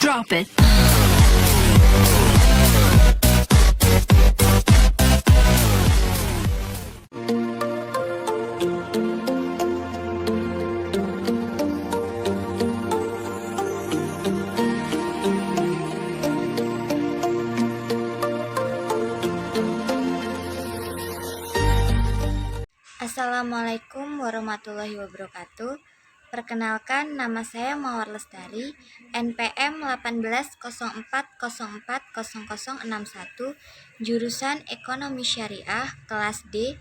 Drop it. Assalamualaikum warahmatullahi wabarakatuh. Perkenalkan, nama saya Mawar Lestari, NPM 1804040061, jurusan Ekonomi Syariah, kelas D,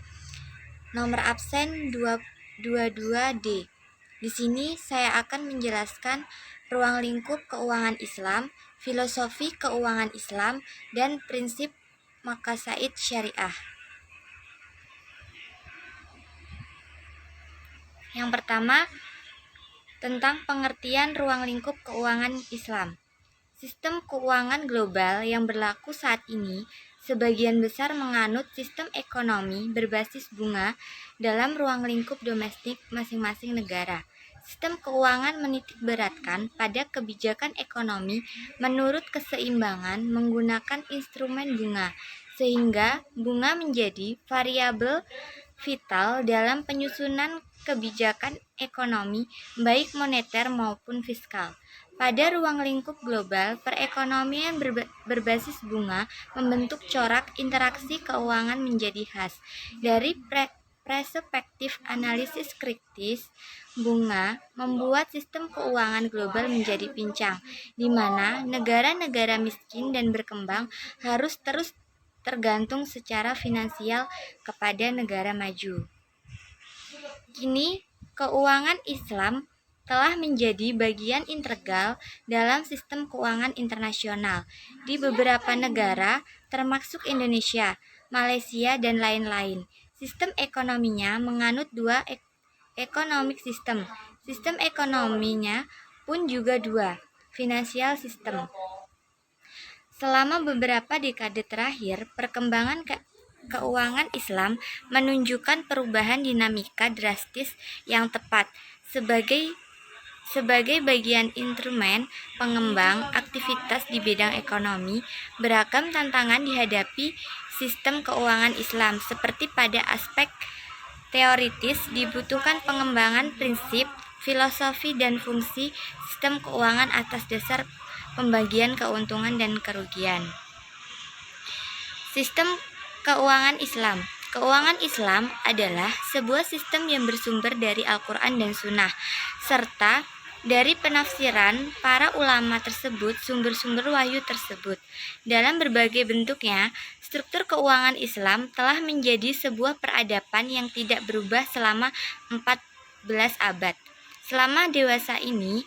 nomor absen 222D. Di sini saya akan menjelaskan ruang lingkup keuangan Islam, filosofi keuangan Islam, dan prinsip maqasaid syariah. Yang pertama, tentang pengertian ruang lingkup keuangan Islam. Sistem keuangan global yang berlaku saat ini sebagian besar menganut sistem ekonomi berbasis bunga dalam ruang lingkup domestik masing-masing negara. Sistem keuangan menitikberatkan pada kebijakan ekonomi menurut keseimbangan menggunakan instrumen bunga, sehingga bunga menjadi variabel vital dalam penyusunan kebijakan ekonomi baik moneter maupun fiskal. Pada ruang lingkup global, perekonomian berbasis bunga membentuk corak interaksi keuangan menjadi khas. Dari perspektif analisis kritis, bunga membuat sistem keuangan global menjadi pincang, di mana negara-negara miskin dan berkembang harus terus tergantung secara finansial kepada negara maju. Kini, keuangan Islam telah menjadi bagian integral dalam sistem keuangan internasional di beberapa negara, termasuk Indonesia, Malaysia, dan lain-lain. Sistem ekonominya menganut dua economic system. Sistem ekonominya pun juga dua, financial system. Selama beberapa dekade terakhir, perkembangan keuangan Islam menunjukkan perubahan dinamika drastis yang tepat sebagai bagian instrumen pengembang aktivitas di bidang ekonomi. Beragam tantangan dihadapi sistem keuangan Islam, seperti pada aspek teoritis dibutuhkan pengembangan prinsip, filosofi, dan fungsi sistem keuangan atas dasar pembagian keuntungan dan kerugian. Sistem keuangan Islam. Keuangan Islam adalah sebuah sistem yang bersumber dari Al-Quran dan Sunnah, serta dari penafsiran para ulama tersebut, sumber-sumber wahyu tersebut. Dalam berbagai bentuknya, struktur keuangan Islam telah menjadi sebuah peradaban yang tidak berubah selama 14 abad. Selama dewasa ini,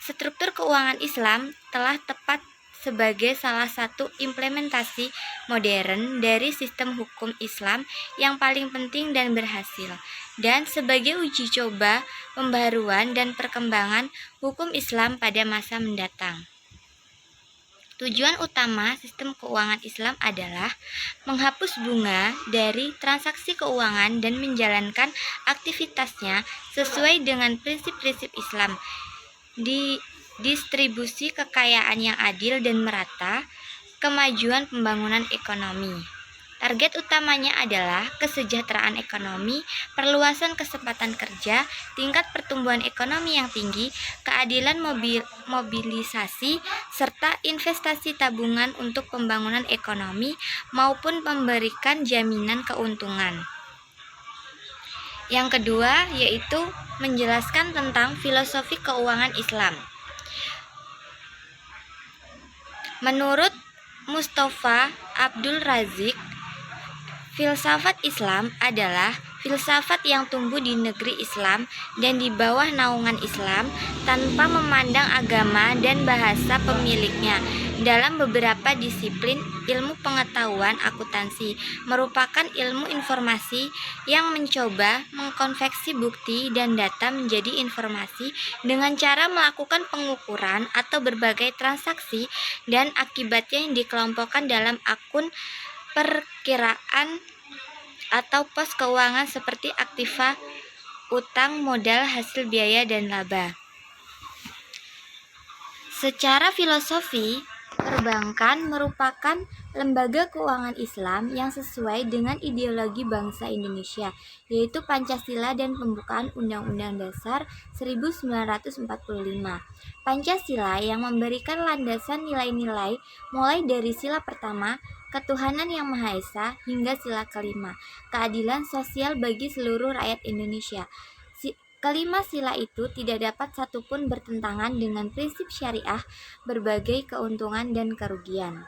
struktur keuangan Islam telah tepat sebagai salah satu implementasi modern dari sistem hukum Islam yang paling penting dan berhasil, dan sebagai uji coba pembaharuan dan perkembangan hukum Islam pada masa mendatang. Tujuan utama sistem keuangan Islam adalah menghapus bunga dari transaksi keuangan dan menjalankan aktivitasnya sesuai dengan prinsip-prinsip Islam. Distribusi kekayaan yang adil dan merata, kemajuan pembangunan ekonomi. Target utamanya adalah kesejahteraan ekonomi, perluasan kesempatan kerja, tingkat pertumbuhan ekonomi yang tinggi, keadilan mobilisasi, serta investasi tabungan untuk pembangunan ekonomi maupun memberikan jaminan keuntungan. Yang kedua yaitu menjelaskan tentang filosofi keuangan Islam. Menurut Mustafa Abdul Razik, filsafat Islam adalah filsafat yang tumbuh di negeri Islam dan di bawah naungan Islam tanpa memandang agama dan bahasa pemiliknya. Dalam beberapa disiplin, ilmu pengetahuan akuntansi merupakan ilmu informasi yang mencoba mengkonveksi bukti dan data menjadi informasi dengan cara melakukan pengukuran atau berbagai transaksi dan akibatnya yang dikelompokkan dalam akun perkiraan atau pos keuangan seperti aktiva, utang, modal, hasil biaya, dan laba. Secara filosofi, perbankan merupakan lembaga keuangan Islam yang sesuai dengan ideologi bangsa Indonesia, yaitu Pancasila dan pembukaan Undang-Undang Dasar 1945. Pancasila yang memberikan landasan nilai-nilai mulai dari sila pertama, ketuhanan yang Maha Esa, hingga sila kelima, keadilan sosial bagi seluruh rakyat Indonesia. Kelima sila itu tidak dapat satupun bertentangan dengan prinsip syariah, berbagai keuntungan dan kerugian.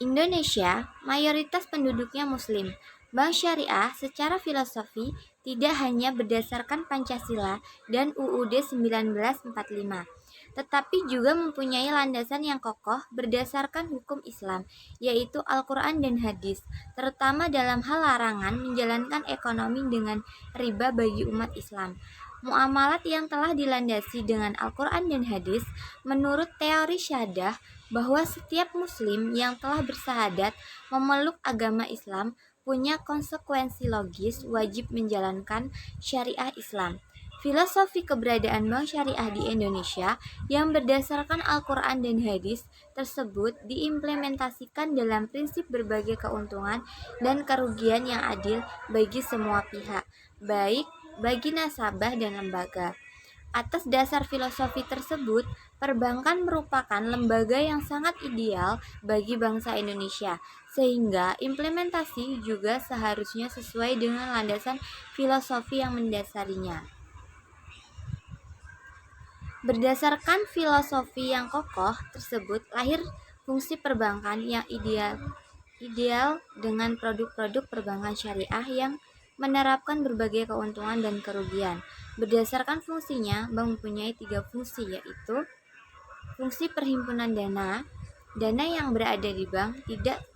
Indonesia, mayoritas penduduknya Muslim. Bank Syariah secara filosofi tidak hanya berdasarkan Pancasila dan UUD 1945, tetapi juga mempunyai landasan yang kokoh berdasarkan hukum Islam, yaitu Al-Quran dan Hadis, terutama dalam hal larangan menjalankan ekonomi dengan riba bagi umat Islam. Muamalat yang telah dilandasi dengan Al-Quran dan Hadis menurut teori syahadah bahwa setiap muslim yang telah bersahadat memeluk agama Islam punya konsekuensi logis wajib menjalankan syariah Islam. Filosofi keberadaan bank syariah di Indonesia yang berdasarkan Al-Quran dan Hadis tersebut diimplementasikan dalam prinsip berbagai keuntungan dan kerugian yang adil bagi semua pihak, baik bagi nasabah dan lembaga. Atas dasar filosofi tersebut, perbankan merupakan lembaga yang sangat ideal bagi bangsa Indonesia, sehingga implementasi juga seharusnya sesuai dengan landasan filosofi yang mendasarinya. Berdasarkan filosofi yang kokoh tersebut, lahir fungsi perbankan yang ideal dengan produk-produk perbankan syariah yang menerapkan berbagai keuntungan dan kerugian. Berdasarkan fungsinya, bank mempunyai 3 fungsi, yaitu fungsi perhimpunan dana. Dana yang berada di bank tidak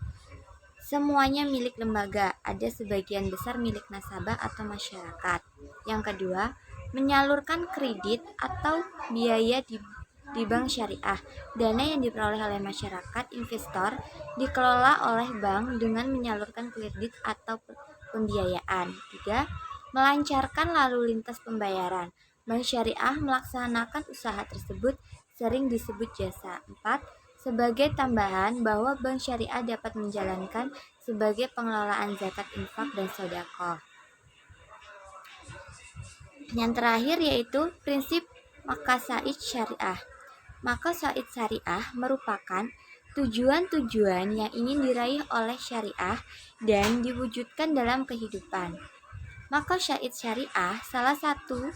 semuanya milik lembaga, ada sebagian besar milik nasabah atau masyarakat. Yang kedua, menyalurkan kredit atau biaya di bank syariah. Dana yang diperoleh oleh masyarakat investor dikelola oleh bank dengan menyalurkan kredit atau pembiayaan. 3. Melancarkan lalu lintas pembayaran. Bank syariah melaksanakan usaha tersebut sering disebut jasa. 4. Sebagai tambahan bahwa bank syariah dapat menjalankan sebagai pengelolaan zakat, infak, dan sedekah. Yang terakhir yaitu prinsip maqasaid syariah. Maqasaid syariah merupakan tujuan-tujuan yang ingin diraih oleh syariah dan diwujudkan dalam kehidupan. Maqasaid syariah salah satu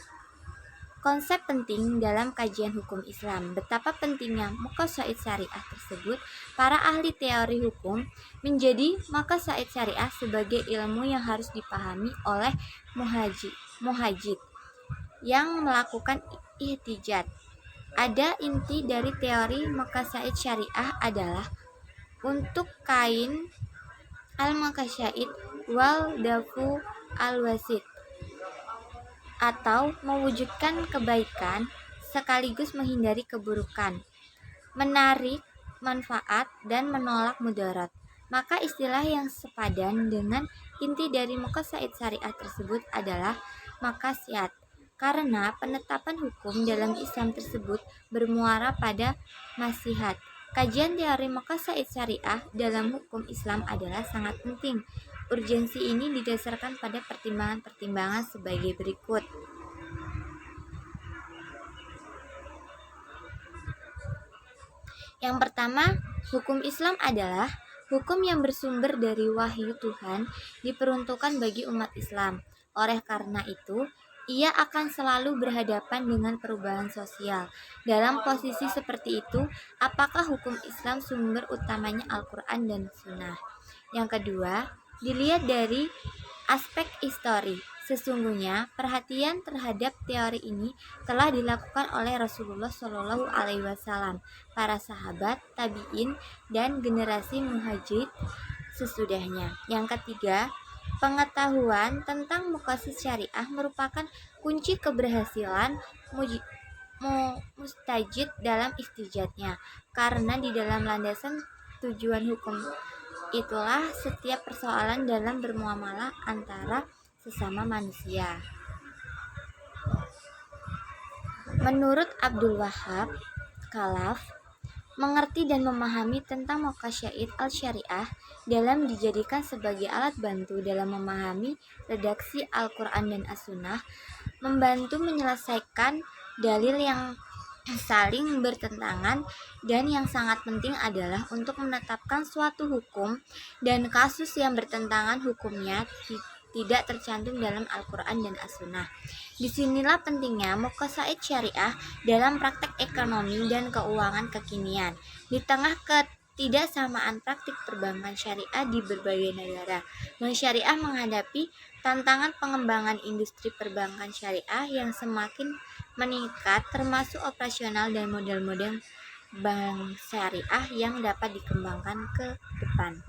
konsep penting dalam kajian hukum Islam. Betapa pentingnya maqasaid syariah tersebut, para ahli teori hukum menjadi maqasaid syariah sebagai ilmu yang harus dipahami oleh muhajid yang melakukan ihtijat. Ada inti dari teori maqasaid syariah adalah untuk kain al-maqasaid wal dafu al-wasid, atau mewujudkan kebaikan sekaligus menghindari keburukan, menarik manfaat dan menolak mudarat. Maka istilah yang sepadan dengan inti dari maqasaid syariah tersebut adalah maqasyad, karena penetapan hukum dalam Islam tersebut bermuara pada maslahat. Kajian teori maqasaid syariah dalam hukum Islam adalah sangat penting. Urgensi ini didasarkan pada pertimbangan-pertimbangan sebagai berikut. Yang pertama, hukum Islam adalah hukum yang bersumber dari wahyu Tuhan, diperuntukkan bagi umat Islam. Oleh karena itu, ia akan selalu berhadapan dengan perubahan sosial. Dalam posisi seperti itu, apakah hukum Islam sumber utamanya Al-Quran dan Sunnah? Yang kedua, dilihat dari aspek histori. Sesungguhnya, perhatian terhadap teori ini telah dilakukan oleh Rasulullah Shallallahu Alaihi Wasallam, para sahabat, tabiin, dan generasi muhajir sesudahnya. Yang ketiga, pengetahuan tentang maqasid syariah merupakan kunci keberhasilan mustajid dalam istijadnya, karena di dalam landasan tujuan hukum itulah setiap persoalan dalam bermuamalah antara sesama manusia. Menurut Abdul Wahab Khalaf, mengerti dan memahami tentang Muqasya'id al-Syariah dalam dijadikan sebagai alat bantu dalam memahami redaksi Al-Quran dan As-Sunnah, membantu menyelesaikan dalil yang saling bertentangan, dan yang sangat penting adalah untuk menetapkan suatu hukum dan kasus yang bertentangan hukumnya tidak tercantum dalam Al-Quran dan As-Sunnah. Disinilah pentingnya muqasaid syariah dalam praktek ekonomi dan keuangan kekinian. Di tengah ketidaksamaan praktik perbankan syariah di berbagai negara, Bank Syariah menghadapi tantangan pengembangan industri perbankan syariah yang semakin meningkat, termasuk operasional dan model-model bank syariah yang dapat dikembangkan ke depan.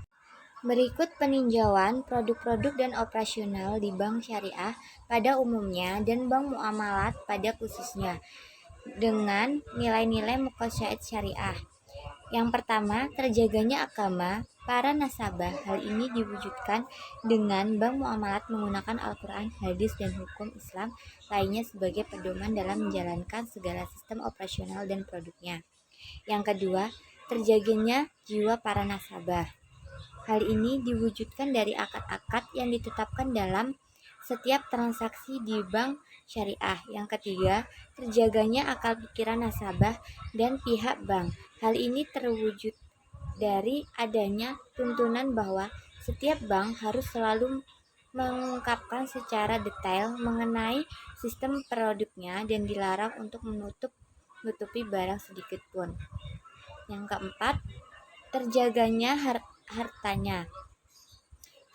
Berikut peninjauan produk-produk dan operasional di bank syariah pada umumnya dan bank muamalat pada khususnya dengan nilai-nilai muqasya'id syariah. Yang pertama, terjaganya agama para nasabah. Hal ini diwujudkan dengan bank muamalat menggunakan Al-Quran, hadis, dan hukum Islam lainnya sebagai pedoman dalam menjalankan segala sistem operasional dan produknya. Yang kedua, terjaganya jiwa para nasabah. Hal ini diwujudkan dari akad-akad yang ditetapkan dalam setiap transaksi di bank syariah. Yang ketiga, terjaganya akal pikiran nasabah dan pihak bank. Hal ini terwujud dari adanya tuntunan bahwa setiap bank harus selalu mengungkapkan secara detail mengenai sistem produknya dan dilarang untuk menutupi barang sedikit pun. Yang keempat, terjaganya hartanya.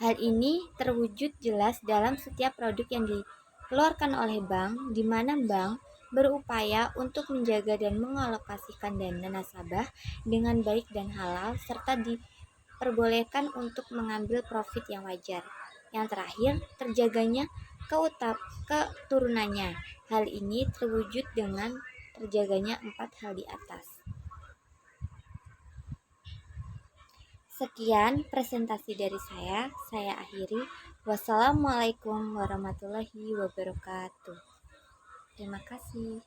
Hal ini terwujud jelas dalam setiap produk yang dikeluarkan oleh bank, di mana bank berupaya untuk menjaga dan mengalokasikan dana nasabah dengan baik dan halal, serta diperbolehkan untuk mengambil profit yang wajar. Yang terakhir, terjaganya keturunannya. Hal ini terwujud dengan terjaganya 4 hal di atas. Sekian presentasi dari saya akhiri. Wassalamualaikum warahmatullahi wabarakatuh. Terima kasih.